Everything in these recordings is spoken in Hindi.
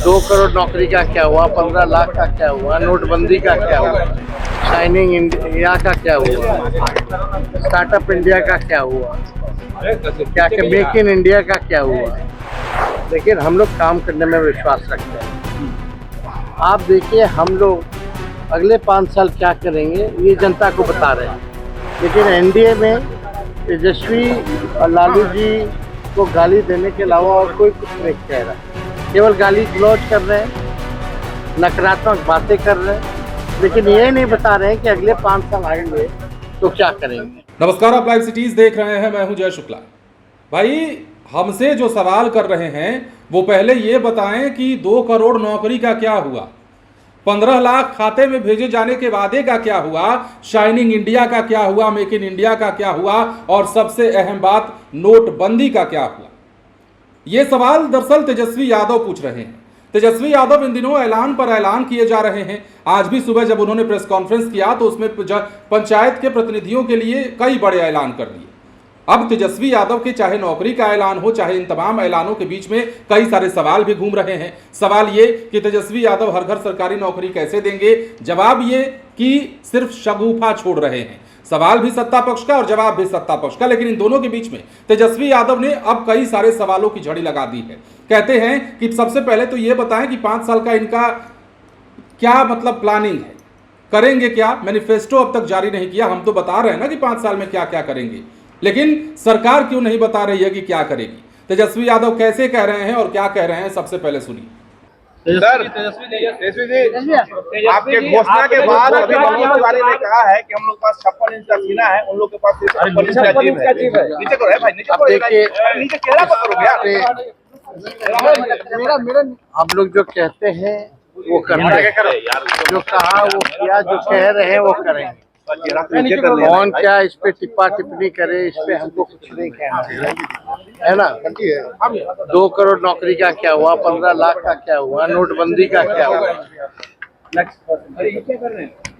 2 करोड़ नौकरी का क्या हुआ, 15 लाख का क्या हुआ, नोटबंदी का क्या हुआ, शाइनिंग इंडिया का क्या हुआ, स्टार्टअप इंडिया का क्या हुआ, क्या क्या मेक इन इंडिया का क्या हुआ। लेकिन हम लोग काम करने में विश्वास रखते हैं। आप देखिए हम लोग अगले 5 साल क्या करेंगे ये जनता को बता रहे हैं। लेकिन एनडीए में तेजस्वी और लालू जी को गाली देने के अलावा और कोई कुछ नहीं कह रहा, केवल गाली गलौज कर रहे हैं, नकारात्मक बातें कर रहे हैं, लेकिन ये नहीं बता रहे हैं कि अगले 5 साल आएंगे तो क्या करेंगे। नमस्कार, आप लाइव सिटीज देख रहे हैं, मैं हूं जय शुक्ला। भाई हमसे जो सवाल कर रहे हैं वो पहले ये बताएं कि 2 करोड़ नौकरी का क्या हुआ, 15 लाख खाते में भेजे जाने के वादे का क्या हुआ, शाइनिंग इंडिया का क्या हुआ, मेक इन इंडिया का क्या हुआ, और सबसे अहम बात नोटबंदी का क्या हुआ। ये सवाल दरअसल तेजस्वी यादव पूछ रहे हैं। तेजस्वी यादव इन दिनों ऐलान पर ऐलान किए जा रहे हैं। आज भी सुबह जब उन्होंने प्रेस कॉन्फ्रेंस किया तो उसमें पंचायत के प्रतिनिधियों के लिए कई बड़े ऐलान कर दिए। अब तेजस्वी यादव के चाहे नौकरी का ऐलान हो, चाहे इन तमाम ऐलानों के बीच में कई सारे सवाल भी घूम रहे हैं। सवाल ये कि तेजस्वी यादव हर घर सरकारी नौकरी कैसे देंगे, जवाब ये कि सिर्फ शगुफा छोड़ रहे हैं। सवाल भी सत्ता पक्ष का और जवाब भी सत्ता पक्ष का, लेकिन इन दोनों के बीच में तेजस्वी यादव ने अब कई सारे सवालों की झड़ी लगा दी है। कहते हैं कि सबसे पहले तो ये बताएं कि 5 साल का इनका क्या मतलब प्लानिंग है, करेंगे क्या। मैनिफेस्टो अब तक जारी नहीं किया, हम तो बता रहे हैं ना कि 5 साल में क्या क्या करेंगे, लेकिन सरकार क्यों नहीं बता रही है कि क्या करेगी। तेजस्वी यादव कैसे कह रहे हैं और क्या कह रहे हैं, सबसे पहले सुनिए। सर, तेजस्वी जी, आपके घोषणा के बाद अभी मनोज तिवारी ने कहा है कि हम लोग के पास 56 इंच का सीना है, उन लोग के पास 56 इंच का जीभ है। नीचे करो भाई, नीचे करो, नीचे चेहरा पर करो यार। हम लोग जो कहते हैं वो करते हैं, जो कहा वो किया, जो कह रहे हैं वो करेंगे। कौन क्या इस पे टिप्पा टिप्पणी करे, इस पे हमको कुछ नहीं कहना है ना। 2 करोड़ नौकरी का क्या हुआ, 15 लाख का क्या हुआ, नोटबंदी का क्या हुआ,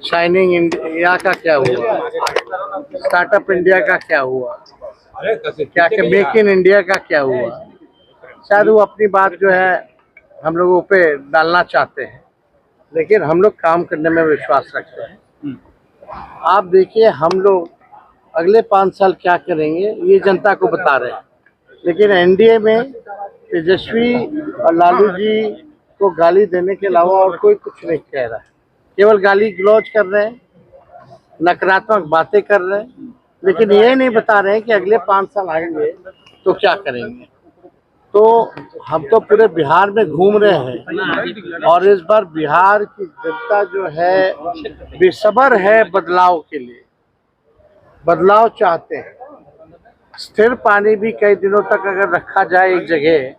शाइनिंग इंडिया का क्या हुआ, स्टार्टअप इंडिया का क्या हुआ, क्या क्या मेक इन इंडिया का क्या हुआ। शायद वो अपनी बात जो है हम लोगों पे डालना चाहते हैं, लेकिन हम लोग काम करने में विश्वास रखते हैं। आप देखिए हम लोग अगले 5 साल क्या करेंगे ये जनता को बता रहे हैं। लेकिन एनडीए में तेजस्वी और लालू जी को गाली देने के अलावा और कोई कुछ नहीं कह रहा है, केवल गाली गलौज कर रहे हैं, नकारात्मक बातें कर रहे हैं, लेकिन ये नहीं बता रहे हैं कि अगले 5 साल आएंगे तो क्या करेंगे। तो हम तो पूरे बिहार में घूम रहे हैं और इस बार बिहार की जनता जो है बेसब्र है बदलाव के लिए, बदलाव चाहते हैं। स्थिर पानी भी कई दिनों तक अगर रखा जाए एक जगह,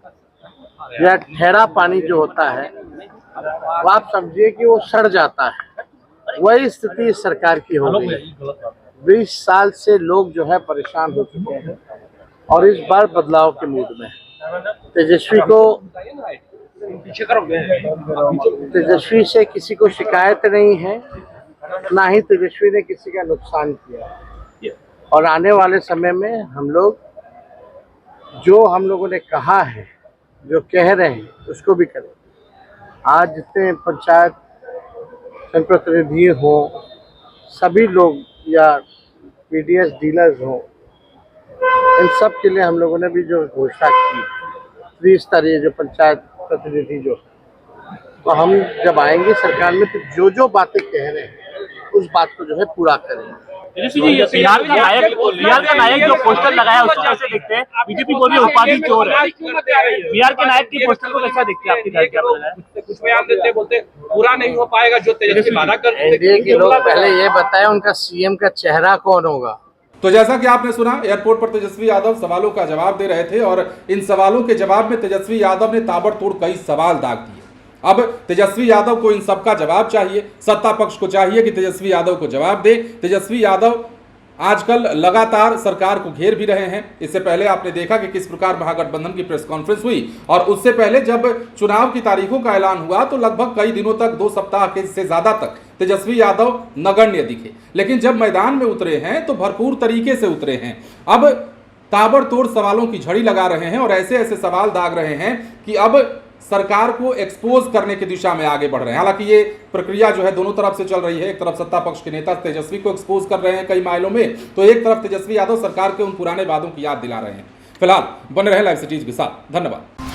या ठहरा पानी जो होता है वो आप समझिए कि वो सड़ जाता है, वही स्थिति सरकार की हो गई है। 20 साल से लोग जो है परेशान हो चुके हैं और इस बार बदलाव के मूड में है। तेजस्वी से किसी को शिकायत नहीं है, ना ही तेजस्वी ने किसी का नुकसान किया है। और आने वाले समय में हम लोग जो हम लोगों ने कहा है, जो कह रहे हैं उसको भी करें। आज जितने पंचायत जनप्रतिनिधि हो, सभी लोग या पीडीएस डीलर्स हो, इन सब के लिए हम लोगों ने भी जो घोषणा की, त्रिस्तरीय जो पंचायत प्रतिनिधि जो, तो हम जब आएंगे सरकार में तो जो जो बातें कह रहे हैं उस बात को जो है पूरा करेंगे। बिहार का नायक जो पोस्टर लगाया उसको कैसे देखते हैं? बीजेपी बोल रही है उपाधि चोर है। बिहार के नायक की पोस्टर को कैसा देखते हैं? आपकी कुछ बयान देते बोलते पूरा नहीं हो पाएगा जो तेजस्वी वादा कर। एनडीए के लोग पहले ये बताएं उनका सीएम का चेहरा कौन होगा। तो जैसा कि आपने सुना, एयरपोर्ट पर तेजस्वी यादव सवालों का जवाब दे रहे थे और इन सवालों के जवाब में तेजस्वी यादव ने ताबड़तोड़ कई सवाल दाग दिए। अब तेजस्वी यादव को इन सबका जवाब चाहिए, सत्ता पक्ष को चाहिए कि तेजस्वी यादव को जवाब दे। तेजस्वी यादव आजकल लगातार सरकार को घेर भी रहे हैं। इससे पहले आपने देखा कि किस प्रकार महागठबंधन की प्रेस कॉन्फ्रेंस हुई, और उससे पहले जब चुनाव की तारीखों का ऐलान हुआ तो लगभग कई दिनों तक, 2 सप्ताह के से ज्यादा तक तेजस्वी यादव नगण्य दिखे। लेकिन जब मैदान में उतरे हैं तो भरपूर तरीके से उतरे हैं। अब ताबड़तोड़ सवालों की झड़ी लगा रहे हैं और ऐसे ऐसे सवाल दाग रहे हैं कि अब सरकार को एक्सपोज करने की दिशा में आगे बढ़ रहे हैं। हालांकि ये प्रक्रिया जो है दोनों तरफ से चल रही है। एक तरफ सत्ता पक्ष के नेता तेजस्वी को एक्सपोज कर रहे हैं कई मायनों में, तो एक तरफ तेजस्वी यादव सरकार के उन पुराने वादों की याद दिला रहे हैं। फिलहाल बने रहे लाइव सिटीज के साथ। धन्यवाद।